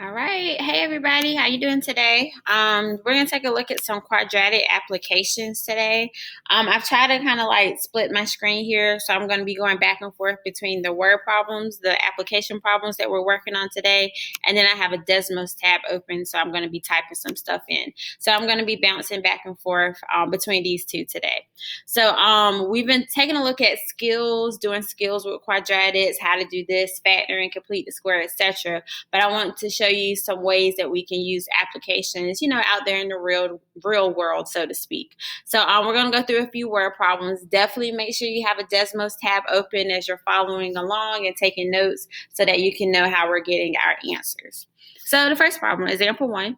All right. Hey everybody, how you doing today? We're gonna take a look at some quadratic applications today. I've tried to kind of like split my screen here, so I'm gonna be going back and forth between the word problems, the application problems that we're working on today, and then I have a Desmos tab open, so I'm gonna be typing some stuff in. So I'm gonna be bouncing back and forth between these two today. So we've been taking a look at skills, doing skills with quadratics, how to do this, factoring, complete the square, etc. But I want to show you some ways that we can use applications, out there in the real world, so to speak. So we're going to go through a few word problems. Definitely make sure you have a Desmos tab open as you're following along and taking notes so that you can know how we're getting our answers. So the first problem, example 1.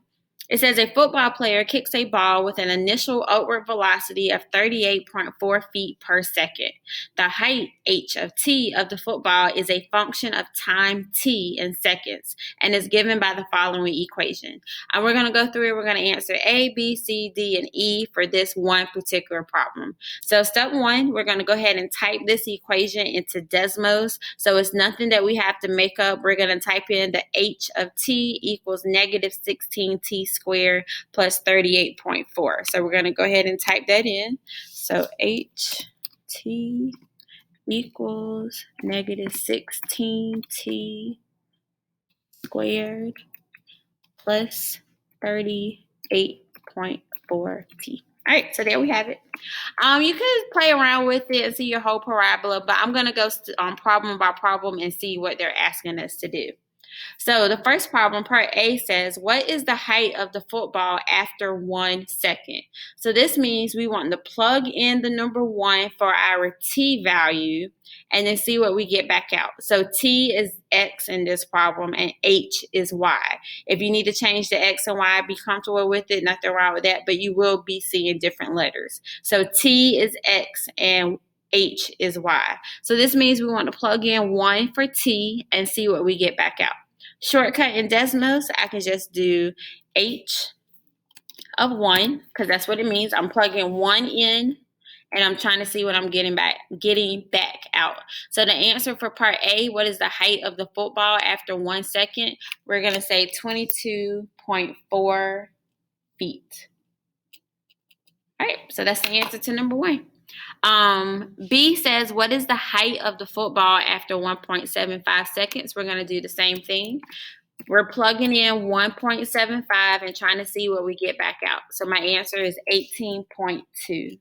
It says a football player kicks a ball with an initial upward velocity of 38.4 feet per second. The height h of t of the football is a function of time t in seconds and is given by the following equation. And we're going to go through it. We're going to answer A, B, C, D, and E for this one particular problem. So step 1, we're going to go ahead and type this equation into Desmos. So it's nothing that we have to make up. We're going to type in the h of t equals negative 16t squared plus 38.4. So we're going to go ahead and type that in. So ht equals negative 16t squared plus 38.4t. All right, so there we have it. You could play around with it and see your whole parabola, but I'm going to go problem by problem and see what they're asking us to do. So the first problem, part A, says, what is the height of the football after 1 second? So this means we want to plug in the number 1 for our t value and then see what we get back out. So t is x in this problem and h is y. If you need to change the x and y, be comfortable with it, nothing wrong with that, but you will be seeing different letters. So t is x and h is y. So this means we want to plug in 1 for t and see what we get back out. Shortcut in Desmos, I can just do h of 1 because that's what it means. I'm plugging 1 in and I'm trying to see what I'm getting back out. So the answer for part A, what is the height of the football after 1 second? We're going to say 22.4 feet. All right, so that's the answer to number 1. B says, what is the height of the football after 1.75 seconds? We're going to do the same thing. We're plugging in 1.75 and trying to see what we get back out. So my answer is 18.2.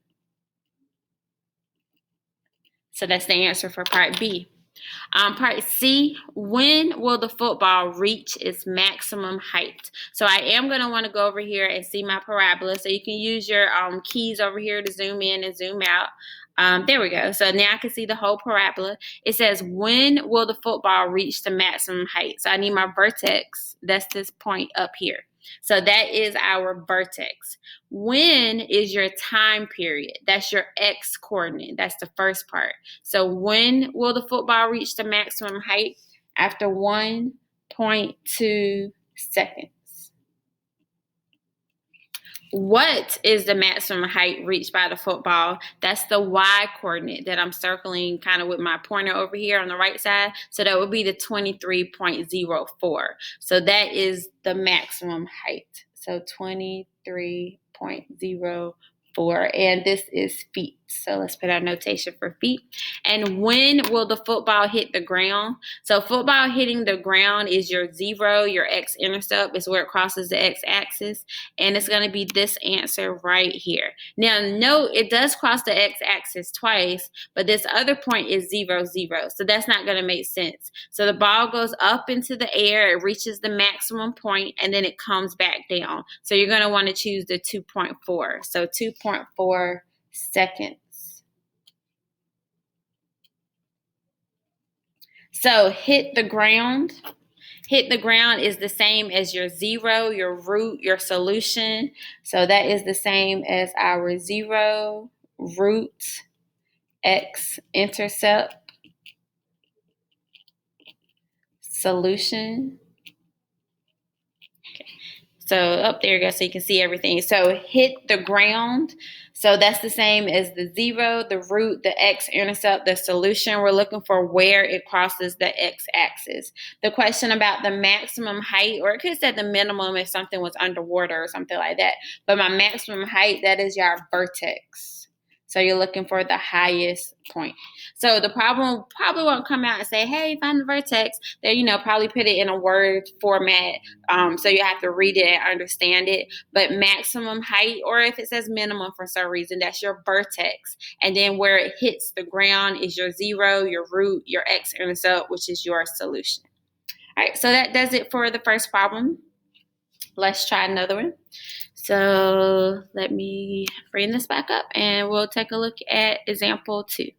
So that's the answer for part B. Part C, when will the football reach its maximum height? So I am going to want to go over here and see my parabola. So you can use your keys over here to zoom in and zoom out. There we go. So now I can see the whole parabola. It says, when will the football reach the maximum height? So I need my vertex. That's this point up here. So that is our vertex. When is your time period? That's your x coordinate. That's the first part. So when will the football reach the maximum height? After 1.2 seconds. What is the maximum height reached by the football? That's the y coordinate that I'm circling kind of with my pointer over here on the right side. So that would be the 23.04. So that is the maximum height. So 23.04. And this is feet. So let's put our notation for feet. And when will the football hit the ground? So football hitting the ground is your 0, your x-intercept is where it crosses the x-axis. And it's going to be this answer right here. Now note it does cross the x-axis twice, but this other point is 0, 0. So that's not going to make sense. So the ball goes up into the air, it reaches the maximum point, and then it comes back down. So you're going to want to choose the 2.4. So 2.4 seconds. So hit the ground. Hit the ground is the same as your 0, your root, your solution. So that is the same as our 0, root, x-intercept, solution. Okay. So up there you go, so you can see everything. So hit the ground. So that's the same as the 0, the root, the x-intercept, the solution. We're looking for where it crosses the x-axis. The question about the maximum height, or it could say the minimum if something was underwater or something like that. But my maximum height, that is your vertex. So you're looking for the highest point. So the problem probably won't come out and say, hey, find the vertex. They, probably put it in a word format. So you have to read it and understand it. But maximum height, or if it says minimum for some reason, that's your vertex. And then where it hits the ground is your 0, your root, your x-intercept, which is your solution. All right, so that does it for the first problem. Let's try another one. So let me bring this back up and we'll take a look at example 2.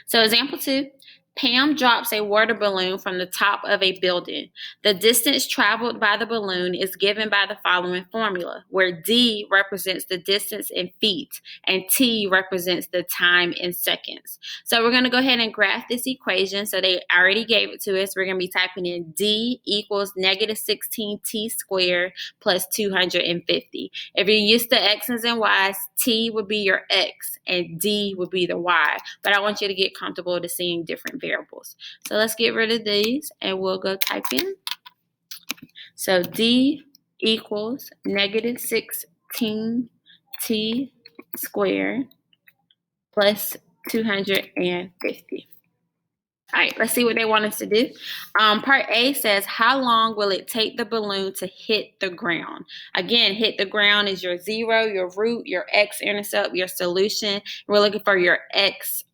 So example 2, Pam drops a water balloon from the top of a building. The distance traveled by the balloon is given by the following formula, where D represents the distance in feet and T represents the time in seconds. So we're going to go ahead and graph this equation. So they already gave it to us. We're going to be typing in D equals negative 16T squared plus 250. If you're used to X's and Y's, T would be your X and D would be the Y. But I want you to get comfortable to seeing different variables. So let's get rid of these and we'll go type in. So D equals negative 16T squared plus 250. All right, let's see what they want us to do. Part A says, how long will it take the balloon to hit the ground? Again, hit the ground is your 0, your root, your x-intercept, your solution. We're looking for your x,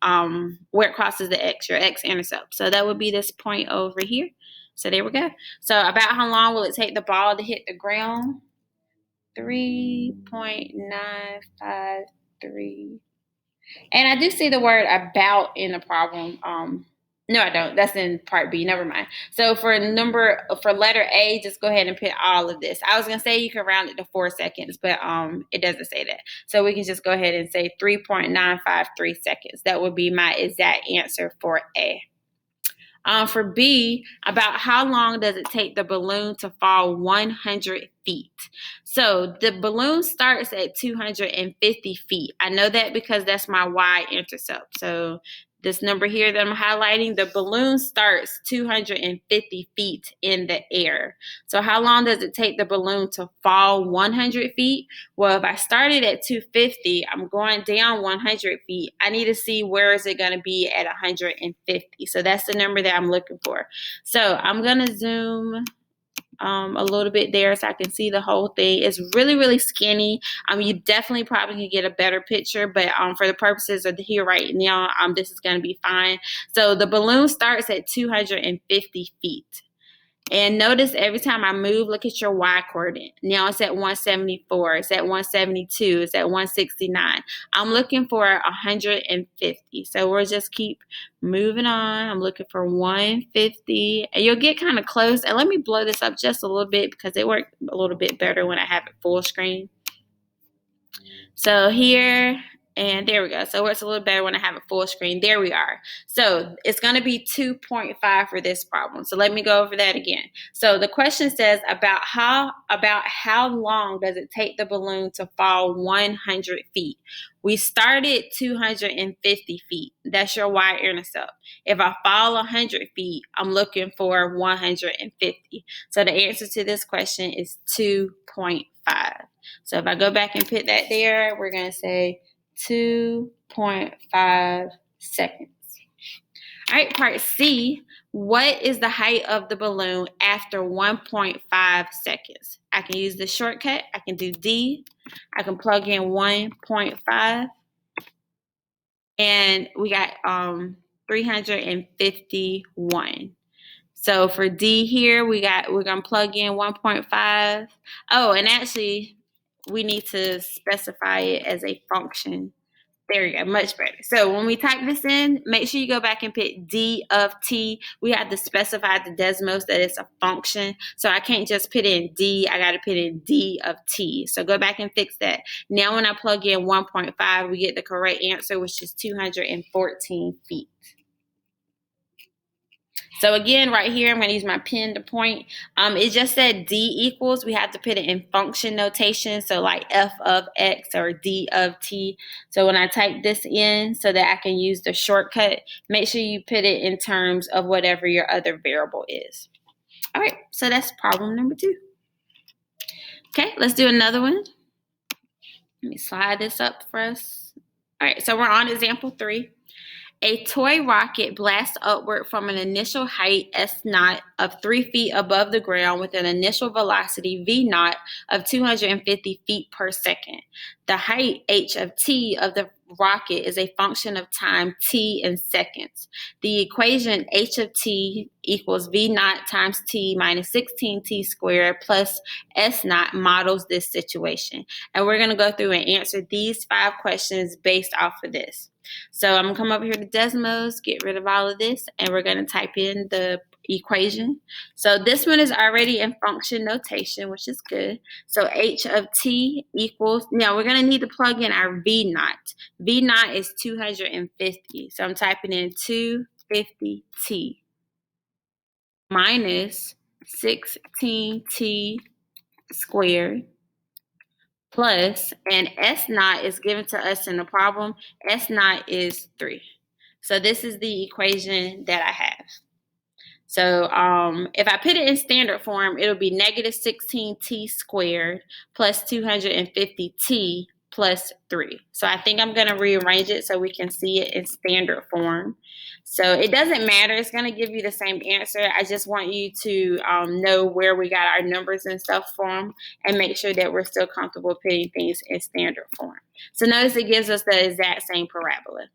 where it crosses the x, your x-intercept. So that would be this point over here. So there we go. So about how long will it take the ball to hit the ground? 3.953. And I do see the word about in the problem. No, I don't. That's in part B. Never mind. So for letter A, just go ahead and put all of this. I was gonna say you can round it to 4 seconds, but it doesn't say that. So we can just go ahead and say 3.953 seconds. That would be my exact answer for A. For B, about how long does it take the balloon to fall 100 feet? So the balloon starts at 250 feet. I know that because that's my y-intercept. So this number here that I'm highlighting, the balloon starts 250 feet in the air. So how long does it take the balloon to fall 100 feet? Well, if I started at 250, I'm going down 100 feet. I need to see where is it going to be at 150. So that's the number that I'm looking for. So I'm going to zoom a little bit there so I can see the whole thing. It's really, really skinny. You definitely probably can get a better picture, but for the purposes of here right now, this is going to be fine. So the balloon starts at 250 feet. And notice every time I move, look at your y coordinate. Now it's at 174, it's at 172, it's at 169. I'm looking for 150. So we'll just keep moving on. I'm looking for 150. And you'll get kind of close. And let me blow this up just a little bit because it worked a little bit better when I have it full screen. So here, and there we go. So it works a little better when I have a full screen. There we are. So it's going to be 2.5 for this problem. So let me go over that again. So the question says about how long does it take the balloon to fall 100 feet? We started 250 feet. That's your y-intercept. If I fall 100 feet, I'm looking for 150. So the answer to this question is 2.5. So if I go back and put that there, we're going to say 2.5 seconds. All right, part C, what is the height of the balloon after 1.5 seconds? I can use the shortcut. I can do D. I can plug in 1.5. And we got 351. So for D here, we're going to plug in 1.5. Oh, and actually, we need to specify it as a function. There you go, much better. So when we type this in, make sure you go back and put D of T. We have to specify the Desmos that it's a function. So I can't just put in D, I got to put in D of T. So go back and fix that. Now when I plug in 1.5, we get the correct answer, which is 214 feet. So again, right here, I'm going to use my pen to point. It just said D equals. We have to put it in function notation. So like f of x or d of t. So when I type this in so that I can use the shortcut, make sure you put it in terms of whatever your other variable is. All right, so that's problem number 2. Okay, let's do another one. Let me slide this up for us. All right, so we're on example 3. A toy rocket blasts upward from an initial height S0 of 3 feet above the ground with an initial velocity V0 of 250 feet per second. The height H of T of the rocket is a function of time T in seconds. The equation H of T equals V0 times T minus 16T squared plus S0 models this situation. And we're going to go through and answer these 5 questions based off of this. So I'm going to come over here to Desmos, get rid of all of this, and we're going to type in the equation. So this one is already in function notation, which is good. So H of T equals, now we're going to need to plug in our V0. V0 is 250. So I'm typing in 250T minus 16T squared plus, and S0 is given to us in the problem. S0 is 3. So this is the equation that I have. So if I put it in standard form, it'll be negative 16T squared plus 250T plus 3. So I think I'm going to rearrange it so we can see it in standard form. So it doesn't matter. It's going to give you the same answer. I just want you to know where we got our numbers and stuff from and make sure that we're still comfortable putting things in standard form. So notice it gives us the exact same parabola.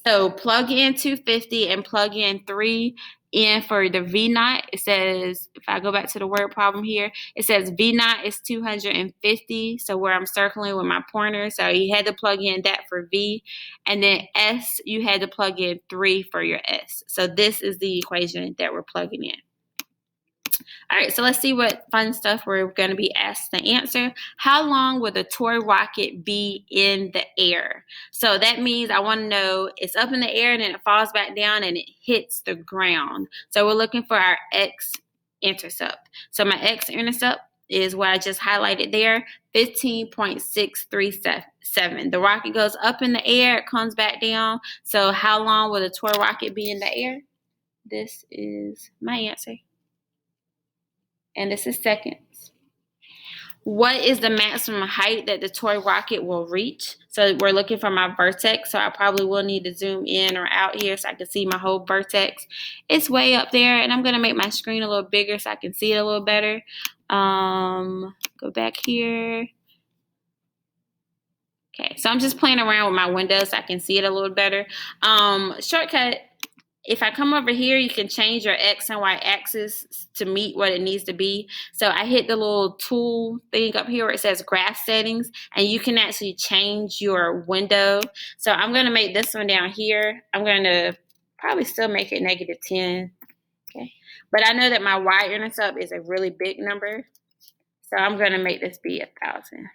So plug in 250 and plug in 3 in for the V0. It says, if I go back to the word problem here, it says V0 is 250. So where I'm circling with my pointer. So you had to plug in that for V. And then S, you had to plug in 3 for your S. So this is the equation that we're plugging in. All right, so let's see what fun stuff we're going to be asked to answer. How long will the toy rocket be in the air? So that means I want to know it's up in the air and then it falls back down and it hits the ground. So we're looking for our x-intercept. So my x-intercept is what I just highlighted there, 15.637. The rocket goes up in the air, it comes back down. So how long will the toy rocket be in the air? This is my answer. And this is seconds. What is the maximum height that the toy rocket will reach? So we're looking for my vertex, so I probably will need to zoom in or out here so I can see my whole vertex. It's way up there, and I'm going to make my screen a little bigger so I can see it a little better. Go back here. Okay, so I'm just playing around with my window so I can see it a little better. Shortcut. If I come over here, you can change your X and Y axis to meet what it needs to be. So I hit the little tool thing up here where it says graph settings, and you can actually change your window. So I'm going to make this one down here. I'm going to probably still make it negative 10. Okay. But I know that my y-intercept is a really big number. So I'm going to make this be 1,000.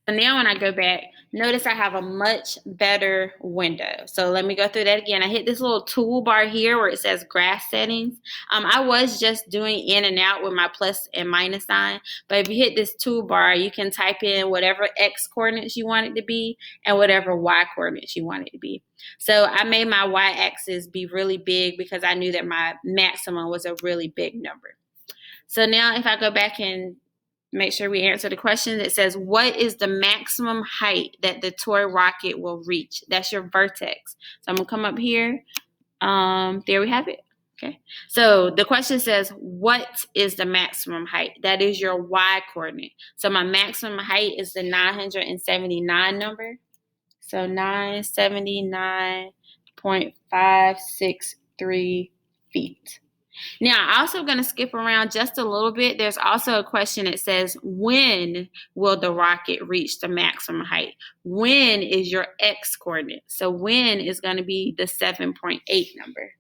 So now when I go back, notice I have a much better window. So let me go through that again. I hit this little toolbar here where it says graph settings. I was just doing in and out with my plus and minus sign. But if you hit this toolbar, you can type in whatever x coordinates you want it to be and whatever y coordinates you want it to be. So I made my y-axis be really big because I knew that my maximum was a really big number. So now if I go back and make sure we answer the question. It says, what is the maximum height that the toy rocket will reach? That's your vertex. So I'm going to come up here. There we have it. Okay. So the question says, what is the maximum height? That is your y coordinate. So my maximum height is the 979 number. So 979.563 feet. Now, I'm also going to skip around just a little bit. There's also a question that says, when will the rocket reach the maximum height? When is your x coordinate? So when is going to be the 7.8 number.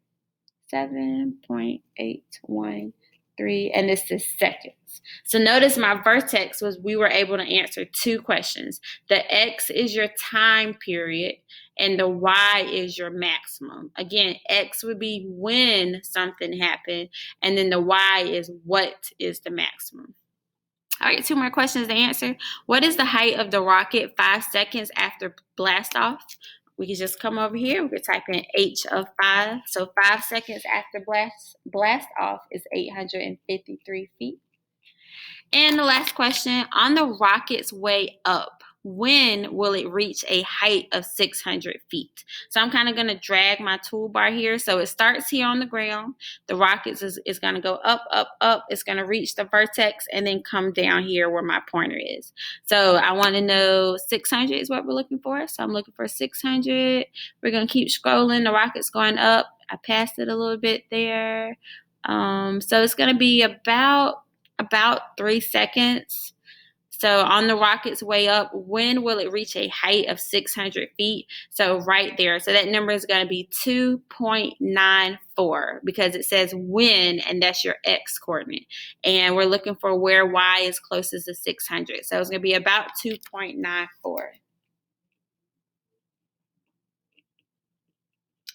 7.813, and this is seconds. So notice my vertex was we were able to answer 2 questions. The x is your time period, and the y is your maximum. Again, x would be when something happened, and then the y is what is the maximum. All right, 2 more questions to answer. What is the height of the rocket 5 seconds after blast off? We can just come over here. We could type in h of 5. So 5 seconds after blast off is 853 feet. And the last question, on the rocket's way up, when will it reach a height of 600 feet? So I'm kind of going to drag my toolbar here. So it starts here on the ground. The rocket is going to go up, up, up. It's going to reach the vertex and then come down here where my pointer is. So I want to know 600 is what we're looking for. So I'm looking for 600. We're going to keep scrolling. The rocket's going up. I passed it a little bit there. So it's going to be about 3 seconds. So on the rocket's way up, when will it reach a height of 600 feet? So right there. So that number is going to be 2.94 because it says when, and that's your x coordinate. And we're looking for where y is closest to 600. So it's going to be about 2.94.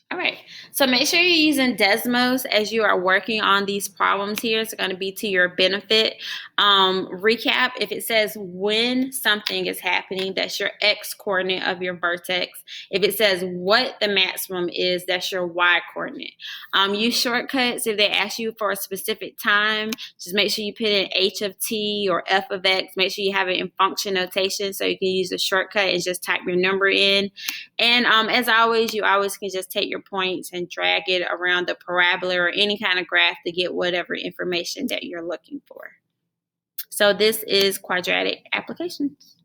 All right, so make sure you're using Desmos as you are working on these problems here. It's going to be to your benefit. Recap, if it says when something is happening, that's your x coordinate of your vertex. If it says what the maximum is, that's your y coordinate. Use shortcuts if they ask you for a specific time. Just make sure you put in h of t or f of x. Make sure you have it in function notation so you can use a shortcut and just type your number in. And as always, you always can just take your points and drag it around the parabola or any kind of graph to get whatever information that you're looking for. So this is Quadratic Applications.